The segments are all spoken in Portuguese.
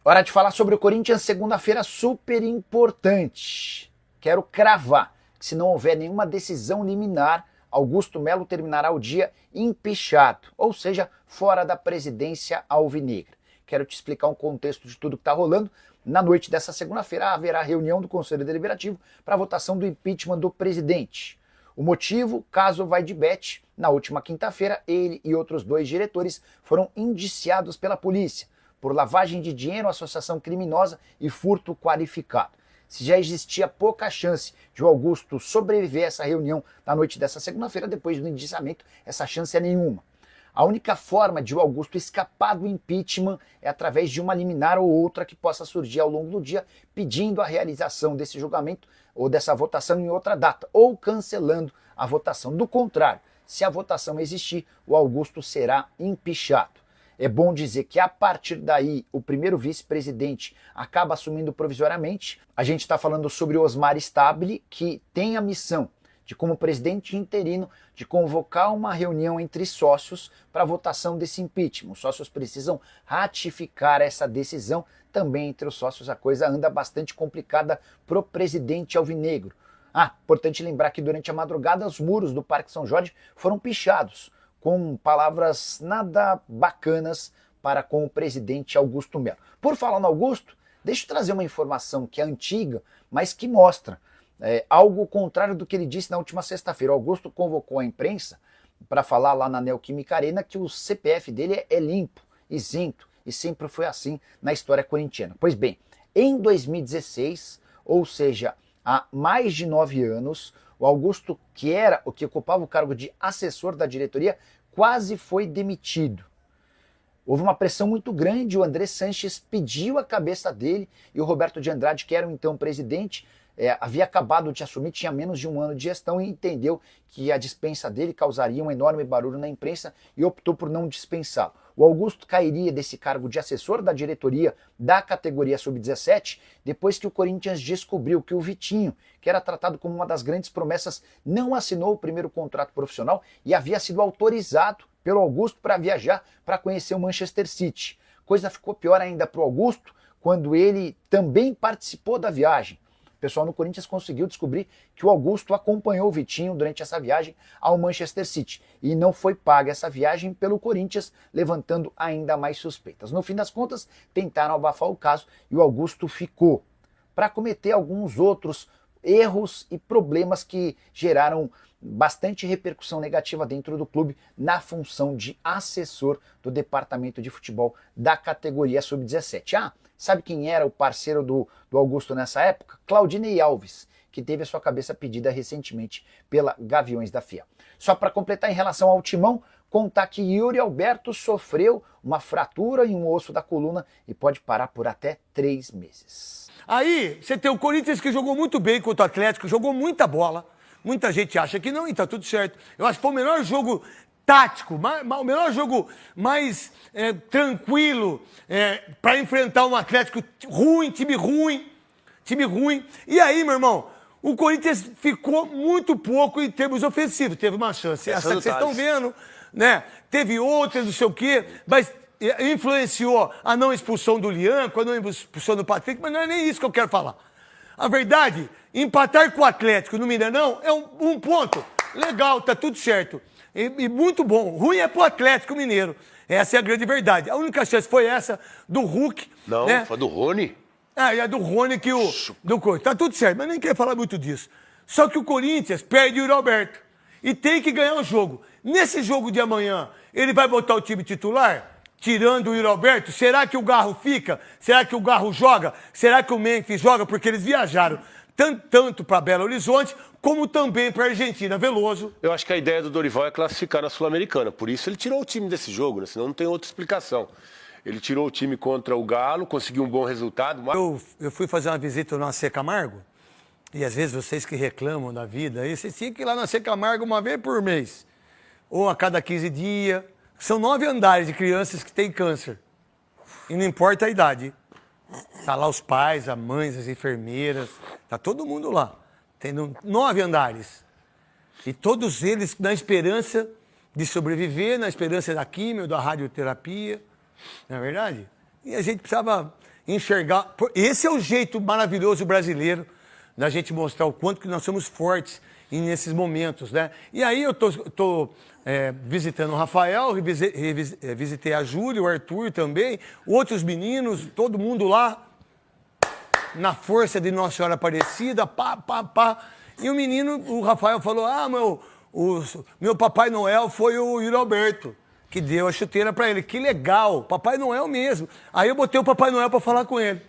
Hora de falar sobre o Corinthians, segunda-feira super importante. Quero cravar que se não houver nenhuma decisão liminar, Augusto Melo terminará o dia empichado, ou seja, fora da presidência alvinegra. Quero te explicar um contexto de tudo que está rolando. Na noite dessa segunda-feira haverá reunião do Conselho Deliberativo para a votação do impeachment do presidente. O motivo, caso vai de bet, na última quinta-feira, ele e outros 2 diretores foram indiciados pela polícia por lavagem de dinheiro, associação criminosa e furto qualificado. Se já existia pouca chance de o Augusto sobreviver a essa reunião na noite dessa segunda-feira, depois do indiciamento, essa chance é nenhuma. A única forma de o Augusto escapar do impeachment é através de uma liminar ou outra que possa surgir ao longo do dia, pedindo a realização desse julgamento ou dessa votação em outra data, ou cancelando a votação. Do contrário, se a votação existir, o Augusto será empichado. É bom dizer que a partir daí o primeiro vice-presidente acaba assumindo provisoriamente. A gente está falando sobre Osmar Stabile, que tem a missão de, como presidente interino, de convocar uma reunião entre sócios para a votação desse impeachment. Os sócios precisam ratificar essa decisão. Também entre os sócios a coisa anda bastante complicada para o presidente alvinegro. Importante lembrar que durante a madrugada os muros do Parque São Jorge foram pichados, com palavras nada bacanas para com o presidente Augusto Melo. Por falar no Augusto, deixa eu trazer uma informação que é antiga, mas que mostra algo contrário do que ele disse na última sexta-feira. O Augusto convocou a imprensa para falar lá na Neoquímica Arena que o CPF dele é limpo, isento, e sempre foi assim na história corintiana. Pois bem, em 2016, ou seja, há mais de 9 anos, o Augusto, que ocupava o cargo de assessor da diretoria, quase foi demitido. Houve uma pressão muito grande, o André Sanches pediu a cabeça dele e o Roberto de Andrade, que era o então presidente, havia acabado de assumir, tinha menos de 1 ano de gestão e entendeu que a dispensa dele causaria um enorme barulho na imprensa e optou por não dispensá-lo. O Augusto cairia desse cargo de assessor da diretoria da categoria sub-17 depois que o Corinthians descobriu que o Vitinho, que era tratado como uma das grandes promessas, não assinou o primeiro contrato profissional e havia sido autorizado pelo Augusto para viajar para conhecer o Manchester City. Coisa ficou pior ainda para o Augusto quando ele também participou da viagem. O pessoal no Corinthians conseguiu descobrir que o Augusto acompanhou o Vitinho durante essa viagem ao Manchester City e não foi paga essa viagem pelo Corinthians, levantando ainda mais suspeitas. No fim das contas, tentaram abafar o caso e o Augusto ficou para cometer alguns outros erros e problemas que geraram bastante repercussão negativa dentro do clube na função de assessor do departamento de futebol da categoria sub-17. Sabe quem era o parceiro do Augusto nessa época? Claudinei Alves, que teve a sua cabeça pedida recentemente pela Gaviões da Fiel. Só para completar em relação ao Timão, contar que Yuri Alberto sofreu uma fratura em um osso da coluna e pode parar por até 3 meses. Aí você tem o Corinthians que jogou muito bem contra o Atlético, jogou muita bola. Muita gente acha que não e tá tudo certo. Eu acho que foi o melhor jogo tático, o melhor jogo mais tranquilo para enfrentar um Atlético ruim, time ruim. E aí, meu irmão, o Corinthians ficou muito pouco em termos ofensivos. Teve uma chance, essa que vocês estão vendo, né? Teve outras, não sei o quê, mas influenciou a não expulsão do Lianco, a não expulsão do Patrick, mas não é nem isso que eu quero falar. A verdade, empatar com o Atlético no Mineirão é um ponto. Legal, tá tudo certo. E muito bom. Ruim é pro Atlético Mineiro. Essa é a grande verdade. A única chance foi essa do Hulk. Não, né? foi do Rony. E a do Rony que do Corinthians. Tá tudo certo, mas nem quero falar muito disso. Só que o Corinthians perde o Yuri Alberto. E tem que ganhar o jogo. Nesse jogo de amanhã, ele vai botar o time titular? Tirando o Yuri Alberto, será que o Garro fica? Será que o Garro joga? Será que o Memphis joga? Porque eles viajaram tanto para Belo Horizonte, como também para a Argentina. Veloso. Eu acho que a ideia do Dorival é classificar na Sul-Americana. Por isso ele tirou o time desse jogo, né? Senão não tem outra explicação. Ele tirou o time contra o Galo, conseguiu um bom resultado. Mas... Eu fui fazer uma visita no AC Camargo, e às vezes vocês que reclamam da vida, aí vocês tinham que ir lá no AC Camargo uma vez por mês, ou a cada 15 dias. São 9 andares de crianças que têm câncer. E não importa a idade. Tá lá os pais, as mães, as enfermeiras. Tá todo mundo lá. Tendo 9 andares. E todos eles na esperança de sobreviver, na esperança da químio, da radioterapia. Não é verdade? E a gente precisava enxergar. Esse é o jeito maravilhoso brasileiro da gente mostrar o quanto que nós somos fortes nesses momentos, né? E aí eu tô visitando o Rafael, visitei a Júlia, o Arthur também, outros meninos, todo mundo lá, na força de Nossa Senhora Aparecida, pá. E o Rafael falou, meu Papai Noel foi o Yuri Alberto, que deu a chuteira para ele. Que legal, Papai Noel mesmo. Aí eu botei o Papai Noel para falar com ele.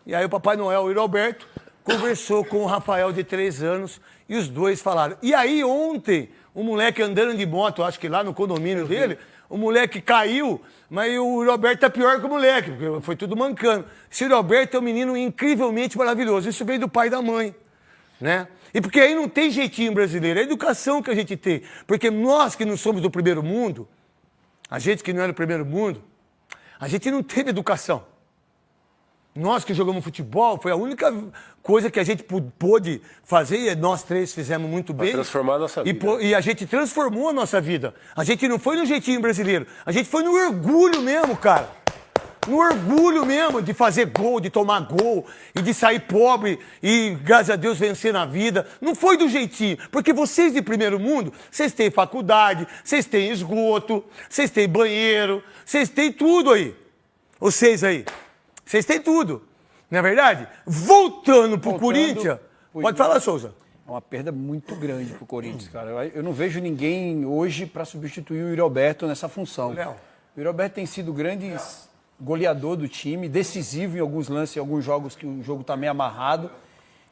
E aí o Papai Noel, o Yuri Alberto, conversou com o Rafael de 3 anos e os dois falaram. E aí ontem, o moleque andando de moto, acho que lá no condomínio dele, o moleque caiu, mas o Roberto tá pior que o moleque, porque foi tudo mancando. Esse Roberto é um menino incrivelmente maravilhoso. Isso veio do pai e da mãe, né? E porque aí não tem jeitinho brasileiro, é a educação que a gente tem. Porque nós que não somos do primeiro mundo, a gente que não é do primeiro mundo, a gente não teve educação. Nós que jogamos futebol, foi a única coisa que a gente pôde fazer, e nós 3 fizemos muito bem. Pra transformar a nossa vida. E a gente transformou a nossa vida. A gente não foi no jeitinho brasileiro, a gente foi no orgulho mesmo, cara. No orgulho mesmo de fazer gol, de tomar gol, e de sair pobre e, graças a Deus, vencer na vida. Não foi do jeitinho, porque vocês de primeiro mundo, vocês têm faculdade, vocês têm esgoto, vocês têm banheiro, vocês têm tudo aí. Vocês aí. Vocês têm tudo, não é verdade? Voltando pro Corinthians, pode falar, Souza. É uma perda muito grande pro Corinthians, cara. Eu não vejo ninguém hoje para substituir o Yuri Alberto nessa função. Léo. O Yuri Alberto tem sido grande goleador do time, decisivo em alguns lances, em alguns jogos que o jogo tá meio amarrado.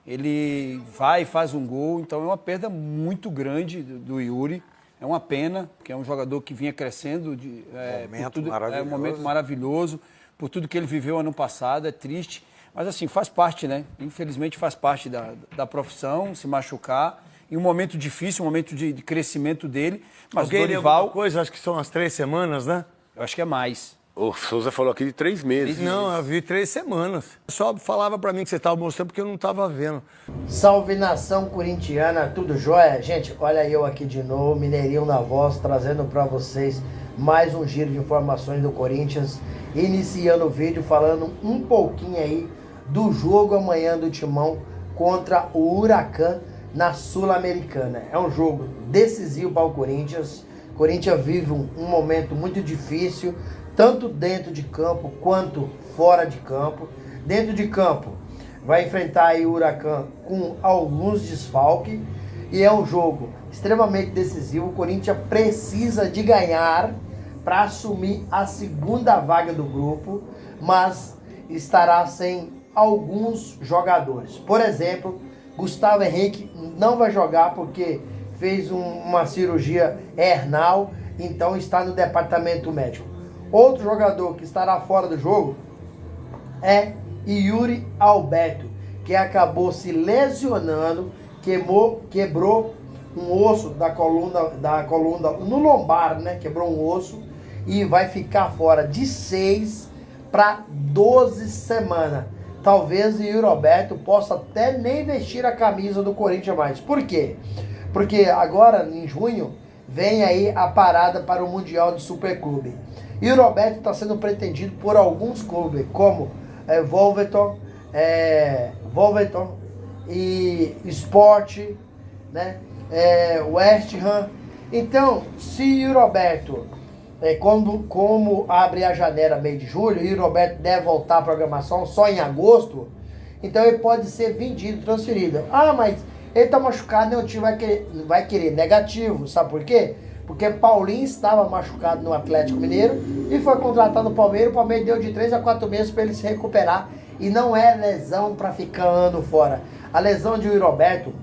Ele vai e faz um gol, então é uma perda muito grande do Yuri. É uma pena, porque é um jogador que vinha crescendo. É um momento maravilhoso. Por tudo que ele viveu ano passado, é triste. Mas assim, faz parte, né? Infelizmente faz parte da profissão, se machucar. Em um momento difícil, um momento de crescimento dele. Mas alguém Dorival... coisa, acho que são as 3 semanas, né? Eu acho que é mais. O Souza falou aqui de 3 meses. Não, eu vi 3 semanas. Só falava pra mim que você tava mostrando porque eu não tava vendo. Salve nação corintiana, tudo jóia? Gente, olha eu aqui de novo, Mineirinho na voz, trazendo pra vocês mais um giro de informações do Corinthians. Iniciando o vídeo falando um pouquinho aí do jogo amanhã do Timão contra o Huracan na Sul-Americana. É um jogo decisivo para o Corinthians. O Corinthians vive um momento muito difícil, tanto dentro de campo quanto fora de campo. Dentro de campo vai enfrentar aí o Huracan com alguns desfalques e é um jogo extremamente decisivo. O Corinthians precisa de ganhar para assumir a segunda vaga do grupo, mas estará sem alguns jogadores. Por exemplo, Gustavo Henrique não vai jogar porque fez uma cirurgia hernal, então está no departamento médico. Outro jogador que estará fora do jogo é Yuri Alberto, que acabou se lesionando, quebrou um osso da coluna no lombar, né? Quebrou um osso e vai ficar fora de 6 para 12 semanas. Talvez o Yuri Alberto possa até nem vestir a camisa do Corinthians mais. Por quê? Porque agora, em junho, vem aí a parada para o Mundial de Superclube. Yuri Alberto está sendo pretendido por alguns clubes, como Wolverhampton e Sport, né? West Ham. Então, se Yuri Alberto, como abre a janela meio de julho, e o Roberto deve voltar à programação só em agosto, então ele pode ser vendido, transferido. Ah, mas ele tá machucado, né? O time vai querer negativo, sabe por quê? Porque Paulinho estava machucado no Atlético Mineiro e foi contratado no Palmeiras. O Palmeiras deu de 3 a 4 meses para ele se recuperar e não é lesão para ficar ano fora. A lesão de Yuri Roberto,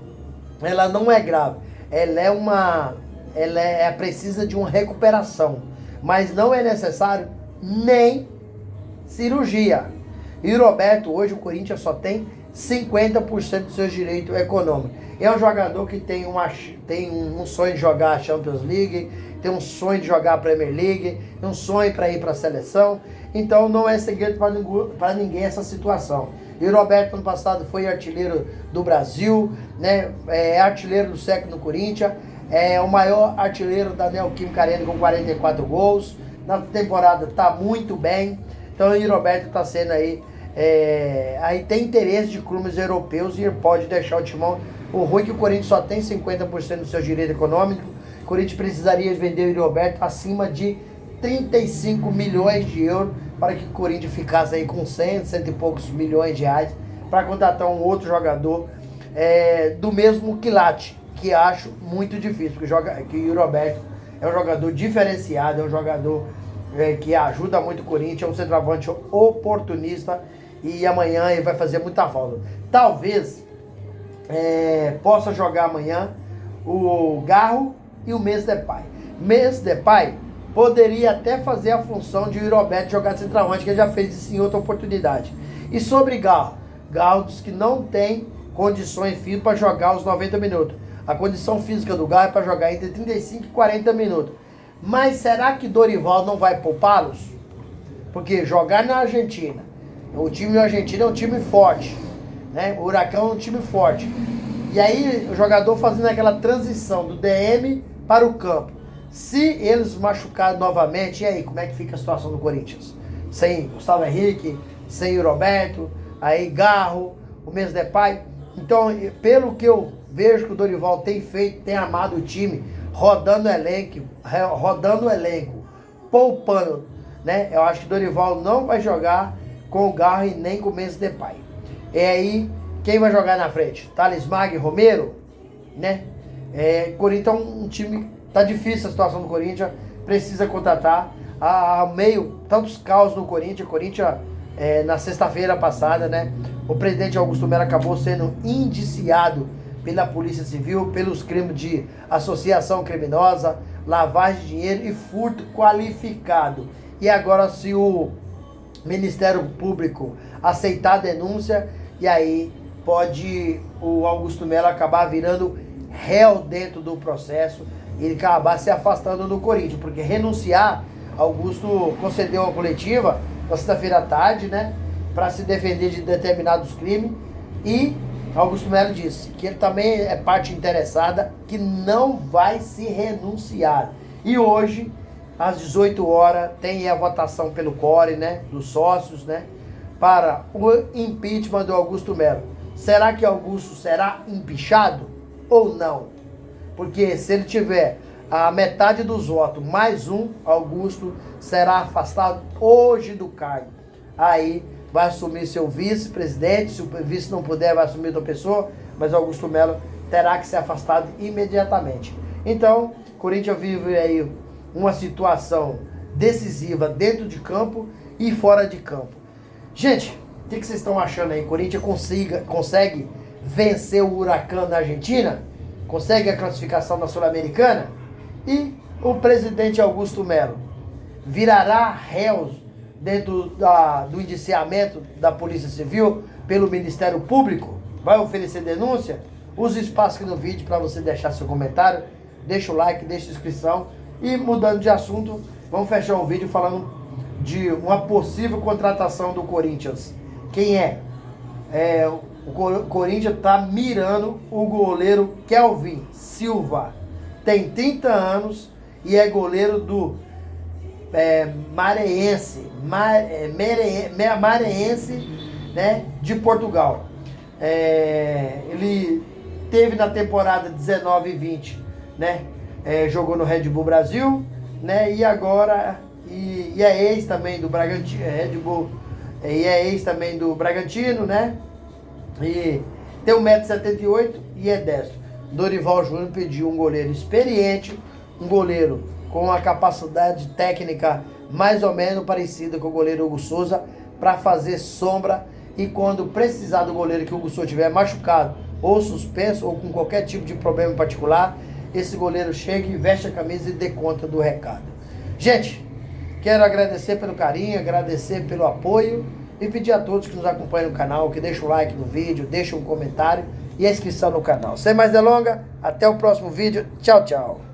ela não é grave, ela precisa de uma recuperação, mas não é necessário nem cirurgia. E o Roberto, hoje o Corinthians só tem 50% dos seus direitos econômicos. É um jogador que tem um sonho de jogar a Champions League, tem um sonho de jogar a Premier League, tem um sonho para ir para a seleção. Então não é segredo para ninguém essa situação. E o Roberto, ano passado, foi artilheiro do Brasil, né? É artilheiro do século no Corinthians. É o maior artilheiro da Neoquímica Arena com 44 gols. Na temporada está muito bem. Então o Roberto está sendo aí Aí tem interesse de clubes europeus e pode deixar o timão. O ruim é que o Corinthians só tem 50% do seu direito econômico. O Corinthians precisaria vender o Yuri Alberto acima de 35 milhões de euros para que o Corinthians ficasse aí com 100 e poucos milhões de reais para contratar um outro jogador do mesmo quilate, que acho muito difícil, porque o Yuri Alberto é um jogador diferenciado, é um jogador que ajuda muito o Corinthians, é um centroavante oportunista e amanhã ele vai fazer muita falta. Talvez possa jogar amanhã o Garro e o Memphis Depay. Memphis Depay poderia até fazer a função de o Yuri Alberto jogar de centroavante, que ele já fez isso em outra oportunidade. E sobre Garro diz que não tem condições físicas para jogar os 90 minutos. A condição física do Garro é para jogar entre 35 e 40 minutos. Mas será que Dorival não vai poupá-los? Porque jogar na Argentina, o time da Argentina é um time forte, né? O Huracão é um time forte. E aí o jogador fazendo aquela transição do DM para o campo. Se eles machucarem novamente, e aí, como é que fica a situação do Corinthians? Sem Gustavo Henrique, sem o Roberto, aí Garro, o Memphis Depay. Então, pelo que eu vejo que o Dorival tem feito, tem armado o time, rodando o elenco, poupando, né? Eu acho que o Dorival não vai jogar com o Garro e nem com o Memphis Depay. E aí, quem vai jogar na frente? Thales Magno e Romero, né? Corinthians é um time... Tá difícil a situação do Corinthians, precisa contratar. Ao meio, tantos caos no Corinthians. O Corinthians, na sexta-feira passada, né? O presidente Augusto Melo acabou sendo indiciado pela Polícia Civil pelos crimes de associação criminosa, lavagem de dinheiro e furto qualificado. E agora, se o Ministério Público aceitar a denúncia, e aí pode o Augusto Melo acabar virando réu dentro do processo e ele acabar se afastando do Corinthians, porque renunciar, Augusto concedeu uma coletiva na sexta-feira à tarde, né, para se defender de determinados crimes, e Augusto Melo disse que ele também é parte interessada, que não vai se renunciar. E hoje, às 18 horas, tem a votação pelo CORE, né, dos sócios, né, para o impeachment do Augusto Melo. Será que Augusto será empichado ou não? Porque se ele tiver a metade dos votos mais um, Augusto será afastado hoje do cargo. Aí vai assumir seu vice-presidente, se o vice não puder, vai assumir outra pessoa, mas Augusto Melo terá que ser afastado imediatamente. Então, Corinthians vive aí uma situação decisiva dentro de campo e fora de campo. Gente, o que vocês estão achando aí? Corinthians consegue vencer o Huracão na Argentina? Consegue a classificação da Sul-Americana? E o presidente Augusto Melo virará réus dentro do indiciamento da Polícia Civil pelo Ministério Público? Vai oferecer denúncia? Use o espaço aqui no vídeo para você deixar seu comentário. Deixa o like, deixa a inscrição. E mudando de assunto, vamos fechar o vídeo falando de uma possível contratação do Corinthians. Quem é? O Corinthians está mirando o goleiro Kelvin Silva. Tem 30 anos e é goleiro do Mareense, né, de Portugal. Ele teve na temporada 19 e 20, né, jogou no Red Bull Brasil, né, e agora e é ex também do Bragantino, Red Bull, e é ex também do Bragantino, né? E tem 1,78 m e é destro. Dorival Júnior pediu um goleiro experiente, um goleiro com uma capacidade técnica mais ou menos parecida com o goleiro Hugo Souza, para fazer sombra, e quando precisar do goleiro que o Hugo Souza estiver machucado ou suspenso ou com qualquer tipo de problema em particular, esse goleiro chega e veste a camisa e dê conta do recado. Gente, quero agradecer pelo carinho, agradecer pelo apoio e pedir a todos que nos acompanham no canal, que deixem o like no vídeo, deixem um comentário e a inscrição no canal. Sem mais delongas, até o próximo vídeo. Tchau, tchau.